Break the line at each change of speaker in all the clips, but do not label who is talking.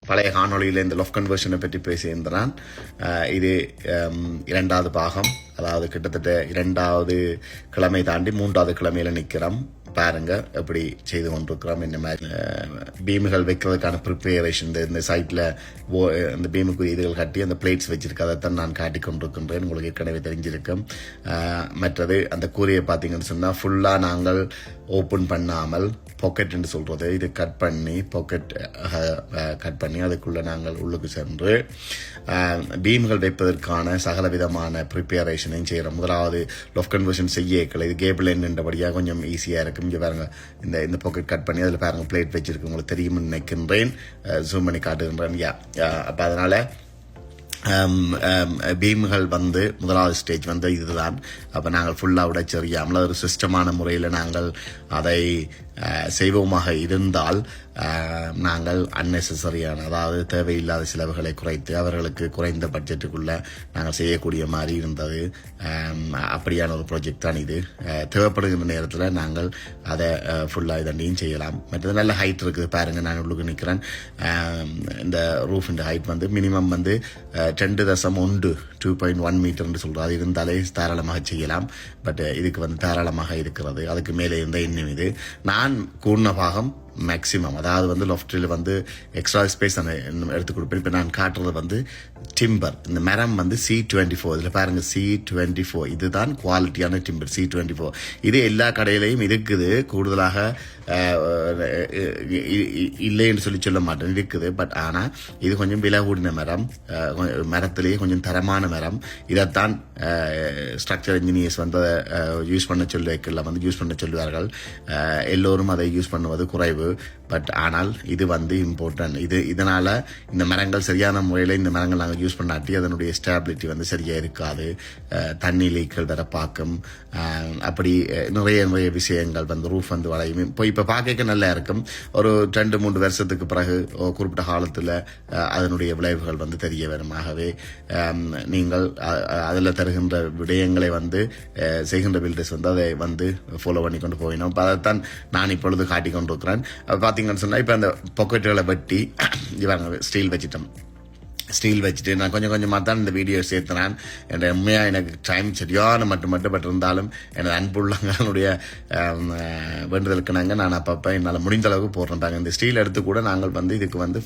பழைய காணொளியில் இந்த லொஃப்ட் கன்வர்ஷனை பற்றி பேசியிருந்தான். இது இரண்டாவது பாகம். அதாவது கிட்டத்தட்ட 2வது கிழமை தாண்டி 3வது கிழமையில நிற்கிறோம். பாருங்க எப்படி செய்து கொண்டிருக்கிறோம். இந்த மாதிரி பீமுகள் வைக்கிறதுக்கான ப்ரிப்பேரேஷன் இந்த சைட்ல இந்த பீமுக்கு இதுகள் கட்டி அந்த பிளேட்ஸ் வச்சிருக்கு. அதைத்தான் நான் காட்டி கொண்டிருக்கின்றேன். உங்களுக்கு ஏற்கனவே தெரிஞ்சிருக்கும். மற்றது அந்த கூரையை பார்த்தீங்கன்னு சொன்னா ஃபுல்லா நாங்கள் ஓப்பன் பண்ணாமல் பாக்கெட் என்று சொல்றது இது கட் பண்ணி பாக்கெட் கட் பண்ணி அதுக்குள்ள நாங்கள் உள்ளுக்கு சென்று பீம்கள் வைப்பதற்கான சகல விதமான ப்ரிப்பேரேஷனையும் செய்கிறோம். முதலாவது லொஃப்ட் கன்வர்ஷன் செய்யக்கல இது கேபிள் என்னபடியாக கொஞ்சம் ஈஸியாக இருக்கும். இங்கே பாருங்க இந்த பாக்கெட் கட் பண்ணி அதில் பாருங்க பிளேட் வச்சிருக்கு. உங்களுக்கு தெரியும்னு நினைக்கின்றேன். ஜூம் பண்ணி காட்டுகின்றேன். அப்போ அதனால பீம்கள் வந்து முதலாவது ஸ்டேஜ் வந்து இதுதான். அப்போ நாங்கள் ஃபுல்லாக உடைச்செறியாமல் ஒரு சிஸ்டமான முறையில் நாங்கள் அதை செய்வோமாக இருந்தால் நாங்கள் அன்னெசரியான அதாவது தேவையில்லாத செலவுகளை குறைத்து அவர்களுக்கு குறைந்த பட்ஜெட்டுக்குள்ள நாங்கள் செய்யக்கூடிய மாதிரி இருந்தது. அப்படியான ஒரு ப்ராஜெக்ட் தான் இது. தேவைப்படுகின்ற நேரத்தில் நாங்கள் அதை ஃபுல்லாக இதண்டையும் செய்யலாம். மற்றது நல்ல ஹைட் இருக்குது பாருங்க. நான் உள்ளுக்கு நிற்கிறேன். இந்த ரூஃப் இந்த ஹைட் வந்து மினிமம் வந்து 10.1 2.1 மீட்டர்னு சொல்கிறோம். அது இருந்தாலே தாராளமாக செய்யலாம். பட் இதுக்கு வந்து தாராளமாக இருக்கிறது. அதுக்கு மேலே இருந்தால் இன்னும் இது நான் கூர்ண பாகம் மேக்சிமம் அதாவது வந்து லொஃப்டில் வந்து எக்ஸ்ட்ரா ஸ்பேஸ் அந்த எடுத்து கொடுப்பேன். இப்போ நான் காட்டுறது வந்து டிம்பர். இந்த மரம் வந்து C24. இதில் பாருங்க C24 இதுதான் குவாலிட்டியான டிம்பர் C24. இது எல்லா கடையிலையும் இருக்குது. கூடுதலாக இல்லைன்னு சொல்ல மாட்டேன், இருக்குது. பட் ஆனால் இது கொஞ்சம் விலை கூடின மரம், மரத்திலேயே கொஞ்சம் தரமான மரம். இதைத்தான் ஸ்ட்ரக்சர் இன்ஜினியர்ஸ் வந்து யூஸ் பண்ண சொல்லுவார்கள். எல்லோரும் அதை யூஸ் பண்ணுவது குறைவு. பட் ஆனால் இது வந்து இம்பார்ட்டன்ட். இதனால இந்த மரங்கள் சரியான முறையில் இந்த மரங்கள் நாங்கள் யூஸ் பண்ணாட்டி அதனுடைய ஸ்டேபிலிட்டி வந்து சரியா இருக்காது. தண்ணி லீக்கள் வர பார்க்கும். அப்படி நிறைய விஷயங்கள் வந்து ரூஃப் வந்து வளையும். இப்போ பார்க்க நல்லா இருக்கும். ஒரு 2-3 வருஷத்துக்கு பிறகு குறிப்பிட்ட காலத்தில் அதனுடைய விளைவுகள் வந்து தெரிய வரும். ஆகவே நீங்கள் அதில் தருகின்ற விடயங்களை வந்து செய்கின்ற பில்டர்ஸ் வந்து அதை வந்து ஃபாலோ பண்ணி கொண்டு போயினோம். அதைத்தான் நான் இப்பொழுது காட்டிக் கொண்டிருக்கிறேன். பார்த்தீங்கன்னு சொன்னால் இப்போ அந்த பாக்கெட்டுகளை வெட்டி இவங்க ஸ்டீல் வச்சுட்டு நான் கொஞ்சம் கொஞ்சமாக தான் இந்த வீடியோ சேர்த்தனான். என் உண்மையாக எனக்கு டைம் சரியான மட்டும் பட் இருந்தாலும் எனது அன்புள்ளங்களுடைய வேண்டுதலுக்கு நாங்கள் நான் அப்பப்போ என்னால் முடிந்த அளவுக்கு போடுறேன். இந்த ஸ்டீல் எடுத்து கூட நாங்கள் வந்து இதுக்கு வந்து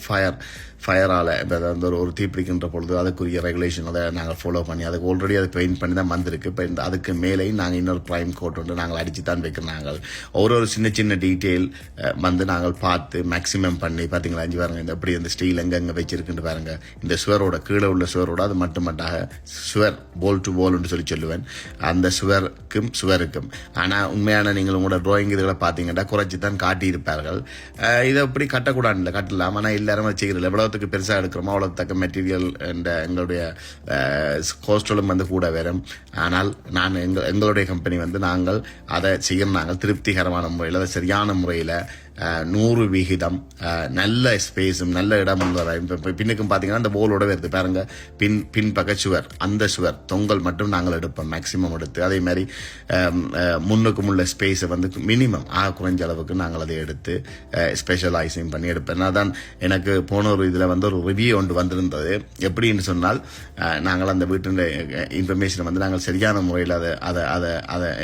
ஃபயரால் வந்து ஒரு தீப்பிடிக்கின்ற பொழுது அதுக்குரிய ரெகுலேஷன் அதை நாங்கள் ஃபாலோ பண்ணி அதுக்கு ஆல்ரெடி அதை பெயிண்ட் பண்ணி தான் வந்திருக்கு. இப்போ அதுக்கு மேலேயும் நாங்கள் இன்னொரு ப்ரைம் கோட் வந்து நாங்கள் அடித்து தான் வைக்கிறோம். நாங்கள் ஒரு சின்ன டீட்டெயில் வந்து நாங்கள் பார்த்து மேக்ஸிமம் பண்ணி பார்த்தீங்களா அஞ்சு பாருங்க இந்த எப்படி இந்த ஸ்டீல் எங்கெங்கே வச்சிருக்குன்னு பாருங்க. இந்த சுவரோட கீழே உள்ள சுவரோட அது மட்டுமட்டாக சுவர் போல் டு போல்னு சொல்லுவேன். அந்த சுவருக்கும் ஆனால் உண்மையான நீங்கள் உங்களோட டிராயிங் இதுகளை பார்த்தீங்கன்னா குறைச்சி தான் காட்டியிருப்பார்கள். இதை எப்படி கட்டக்கூடாது கட்டலாம். ஆனால் எல்லாரும் வச்சுக்கிறது எவ்வளவுக்கு பெருசாக எடுக்கிறோமோ அவ்வளவு தக்க மெட்டீரியல் எங்களுடைய கோஸ்டலும் வந்து கூட வரும். ஆனால் எங்களுடைய கம்பெனி வந்து நாங்கள் அதை செய்யணும். நாங்கள் திருப்திகரமான முறையில் அதை சரியான முறையில் 100% நல்ல ஸ்பேஸும் நல்ல இடமும் பின்னுக்கும் பார்த்தீங்கன்னா அந்த போலோட வருது பாருங்க. பின்பக்க சுவர் அந்த சுவர் தொங்கல் மட்டும் நாங்கள் எடுப்போம் மேக்சிமம் எடுத்து. அதே மாதிரி முன்னுக்கும் உள்ள ஸ்பேஸை வந்து மினிமம் குறைஞ்ச அளவுக்கு நாங்கள் அதை எடுத்து ஸ்பெஷலைசிங் பண்ணி எடுப்பேன். அதான் எனக்கு போன ஒரு இதில் வந்து ஒரு ரிவ்யூ ஒன்று வந்திருந்தது. எப்படின்னு சொன்னால் நாங்கள் அந்த வீட்டின் இன்ஃபர்மேஷனை வந்து நாங்கள் சரியான முறையில் அதை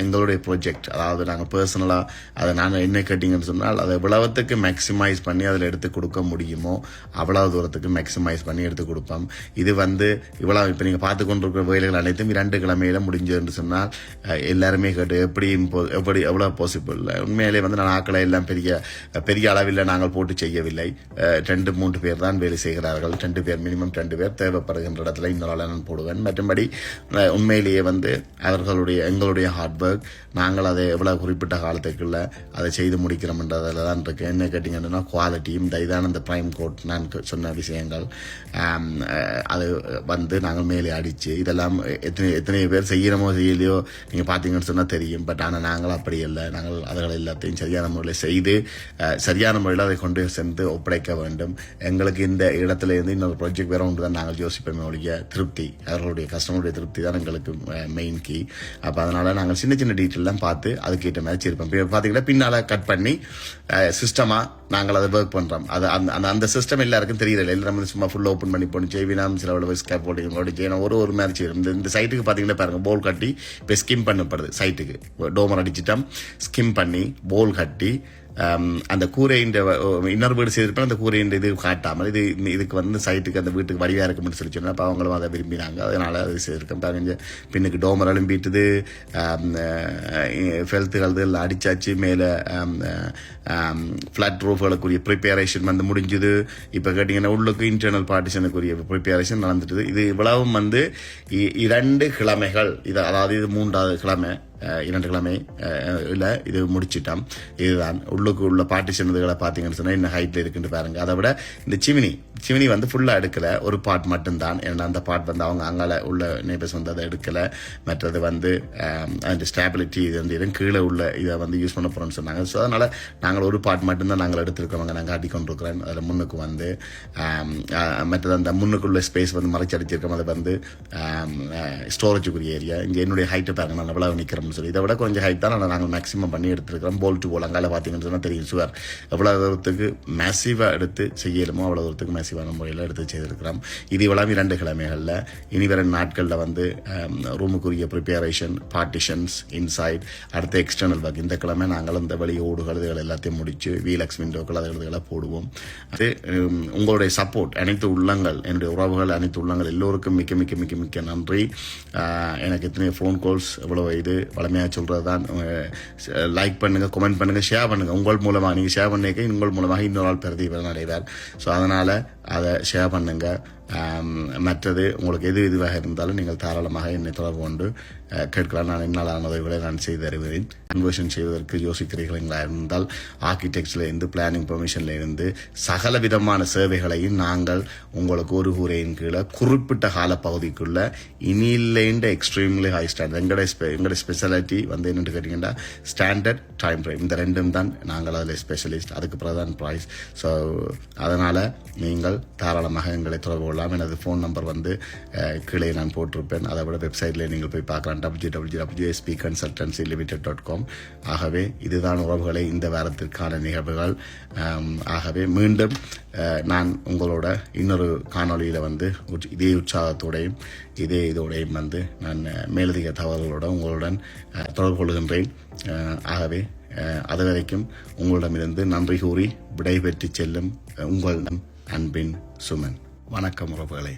எங்களுடைய ப்ராஜெக்ட் அதாவது நாங்கள் பர்சனலாக அதை நாங்கள் என்ன கேட்டிங்கன்னு சொன்னால் அதை எவ்வளவுக்கு மேக்சிமைஸ் பண்ணி அதில் எடுத்து கொடுக்க முடியுமோ அவ்வளவு தூரத்துக்கு மேக்சிமைஸ் பண்ணி எடுத்து கொடுப்போம். இது வந்து இவ்வளவு இப்போ நீங்கள் பார்த்து கொண்டிருக்கிற வேலைகள் அனைத்தும் 2 கிழமையில முடிஞ்சதுன்னு சொன்னால் எல்லாருமே கேட்டு எப்படி எவ்வளோ பாசிபிள். உண்மையிலே வந்து நான் ஆக்களை எல்லாம் பெரிய அளவில் நாங்கள் போட்டு செய்யவில்லை. 2-3 பேர் தான் வேலை செய்கிறார்கள். 2 பேர் மினிமம் 2 பேர் தேவைப்படுகின்ற இடத்துல இன்னொரு நான் போடுவேன். மற்றபடி உண்மையிலேயே வந்து எங்களுடைய ஹார்ட் ஒர்க் நாங்கள் அதை எவ்வளவு குறிப்பிட்ட காலத்துக்குள்ள அதை செய்து முடிக்கிறோம்ன்றதில் தான் இருக்கு. என்ன கேட்டீங்கன்னா குவாலிட்டியும் இதான இந்த பிரைம் கோட் நான் சொன்ன விஷயங்கள் அது வந்து நாங்கள் மேலே அடிச்சு இதெல்லாம் எத்தனை பேர் செய்யணுமோ செய்யலையோ நீங்க பார்த்தீங்கன்னு சொன்னா தெரியும். பட் ஆனால் நாங்கள் அப்படி இல்லை. நாங்கள் அதுகளை எல்லாத்தையும் சரியான முறையில் செய்து சரியான முறையில் அதை கொண்டு சென்று ஒப்படைக்க வேண்டும். எங்களுக்கு இந்த இடத்துல இருந்து இன்னொரு ப்ராஜெக்ட் வேற ஒன்று தான் நாங்கள் யோசிப்போமே ஒழிய திருப்தி அவர்களுடைய கஸ்டமருடைய திருப்தி தான் எங்களுக்கு மெயின் கீ. அப்போ அதனால நாங்கள் சின்ன டீட்டெயிலாம் பார்த்து அதுக்கேற்ற மாதிரி இருப்போம். பார்த்தீங்கன்னா பின்னால் கட் பண்ணி சிஸ்டமாக நாங்கள் அதை ஒர்க் பண்ணுறோம். அது அந்த சிஸ்டம் எல்லாருக்கும் தெரியல. எல்லாரும் சும்மா ஃபுல்லாக ஓப்பன் பண்ணி போட்டு செய்வினாம் சில ஸ்கேப் போட்டிங்களோட செய்யணும் ஒரு மாதிரி செய்யணும். இந்த சைட்டுக்கு பார்த்தீங்கன்னா பாருங்கள், போல் கட்டி இப்போ ஸ்கிம் பண்ணப்படுது. சைட்டுக்கு டோமர் அடிச்சிட்டோம், ஸ்கிம் பண்ணி போல் கட்டி அந்த கூரையின் இன்னொரு வீடு செய்திருப்பேன். அந்த கூரையின் இது காட்டாமல் இதுக்கு வந்து சைட்டுக்கு அந்த வீட்டுக்கு வடிவாக இருக்கும்னு சொல்லி சொன்னால் அப்போ அவங்களும் அதை விரும்பினாங்க. அதனால் அது செய்திருக்கேன். பாருங்க, பின்னுக்கு டோமர் எழும்பிட்டுது, ஃபெல்த்துகள் எல்லாம் அடிச்சாச்சு. மேலே ஃப்ளாட் ரூஃப்களுக்குரிய ப்ரிப்பேரேஷன் வந்து முடிஞ்சுது. இப்போ கேட்டிங்கன்னா உள்ளுக்கு இன்டர்னல் பார்ட்டிஷனுக்குரிய ப்ரிப்பேரேஷன் நடந்துட்டுது. இது இவ்வளவும் வந்து 2 கிழமைகள், இது அதாவது இது 3வது கிழமை, 2 கிழமை இல்லை இது முடிச்சிட்டோம். இதுதான் உள்ளுக்கு உள்ள பார்ட்டிஷன் இதுகளை பார்த்தீங்கன்னு சொன்னால் என்ன ஹைட்டில் இருக்குன்னு பாருங்க. அதை விட இந்த சிமினி வந்து ஃபுல்லாக எடுக்கலை, ஒரு பார்ட் மட்டும்தான். ஏன்னா அந்த பார்ட் வந்து அவங்க அங்கால உள்ள நேபர்ஸ் வந்து அதை எடுக்கலை. மற்றது வந்து அந்த ஸ்டேபிலிட்டி இது வந்து இதுவும் கீழே உள்ள இதை வந்து யூஸ் பண்ண போகிறோம்னு சொன்னாங்க. ஸோ அதனால் நாங்கள் ஒரு பார்ட் மட்டும்தான் நாங்கள் எடுத்துருக்கிறோம். நாங்கள் காட்டிக்கொண்டிருக்கிறோம். அதில் முன்னுக்கு வந்து மற்றது அந்த முன்னுக்குள்ள ஸ்பேஸ் வந்து மறைச்சி அடிச்சிருக்கோம். அதை வந்து ஸ்டோரேஜுக்குரிய ஏரியா. இங்கே என்னுடைய ஹைட்டை பாருங்க, நான் எவ்வளோ நிற்கிறோம்னு சொல்லி. இதை விட கொஞ்சம் ஹைட் தான் நாங்கள் மேக்ஸிமம் பண்ணி எடுத்துருக்கிறோம். போல் டு போல் அங்கால பார்த்தீங்கன்னு சொன்னால் தெரியும் சுவர் எவ்வளோ தூரத்துக்கு மேசிவாக எடுத்து செய்யலுமோ அவ்வளோ தூரத்துக்கு மேசிவான முறையில் எடுத்து செய்திருக்கிறோம். இது இவ்வளவு 2 கிழமைகளில். இனி வர நாட்களில் வந்து ரூமுக்குரிய ப்ரிப்பேரேஷன், பார்ட்டிஷன்ஸ், இன்சைட், அடுத்த எக்ஸ்டர்னல் ஒர்க். இந்த கிழமை நாங்கள் இந்த வெளி ஓடுகள் இதுகள் எல்லாத்தையும் முடித்து வீலக்ஸ் விண்டோக்கள் அதுகளை போடுவோம். அது உங்களுடைய சப்போர்ட், அனைத்து உள்ளங்கள், என்னுடைய உறவுகள், அனைத்து உள்ளங்கள் எல்லோருக்கும் மிக்க மிக்க மிக்க மிக்க நன்றி. எனக்கு எத்தனை ஃபோன் கால்ஸ் எவ்வளோ இது வளமையாக சொல்கிறது தான். லைக் பண்ணுங்கள், கமெண்ட் பண்ணுங்கள், ஷேர் பண்ணுங்கள். உங்கள் மூலமாக நீங்கள் ஷேர் பண்ணிக்க உங்கள் மூலமாக இன்னொரு ஆள் பிரதிபலன் அடைவார். ஸோ அதனால் அதை ஷேர் பண்ணுங்கள். மற்றது உங்களுக்கு எதுவாக இருந்தாலும் நீங்கள் தாராளமாக என்னை தொடர்பு கொண்டு கேட்கலாம். நான் என்னால் உதவிகளை நான் செய்து தருவேன். கன்வர்ஷன் செய்வதற்கு யோசிக்கிறீர்களா இருந்தால் ஆர்கிடெக்ட்ஸில் இருந்து பிளானிங் பெர்மிஷனில் இருந்து சகல விதமான சேவைகளையும் நாங்கள் உங்களுக்கு ஒரு கூரையின் கீழே குறிப்பிட்ட காலப்பகுதிக்குள்ள இனியில்லைன்ற எக்ஸ்ட்ரீம்லி ஹை ஸ்டாண்டர்ட். எங்களோட ஸ்பெஷாலிட்டி வந்து என்னென்னு கேட்டிங்கன்னா ஸ்டாண்டர்ட், டைம் ஃப்ரேம், இந்த 2ம் தான் நாங்கள் அதில் ஸ்பெஷலிஸ்ட். அதுக்கு பிரதான் ப்ரைஸ். ஸோ அதனால் நீங்கள் தாராளமாக எங்களை தொடர்பு கொள்ளலாம். எனது ஃபோன் நம்பர் வந்து கீழே நான் போட்டிருப்பேன். அதை விட வெப்சைட்டில் நீங்கள் போய் பார்க்கலாம், www.spconsultancylimited.com. ஆகவே இதுதான் உறவுகளை இந்த வாரத்திற்கான நிகழ்வுகள். ஆகவே மீண்டும் நான் உங்களோட இன்னொரு காணொலியில் வந்து இதே உற்சாகத்தோடையும் இதோடையும் வந்து நான் மேலதிக தகவல்களோட உங்களுடன் தொடர்பு கொள்கின்றேன். ஆகவே அது வரைக்கும் உங்களிடமிருந்து நன்றி கூறி விடைபெற்று செல்லும் உங்கள் அன்பின் சுமன். வணக்கம் உறவுகளே.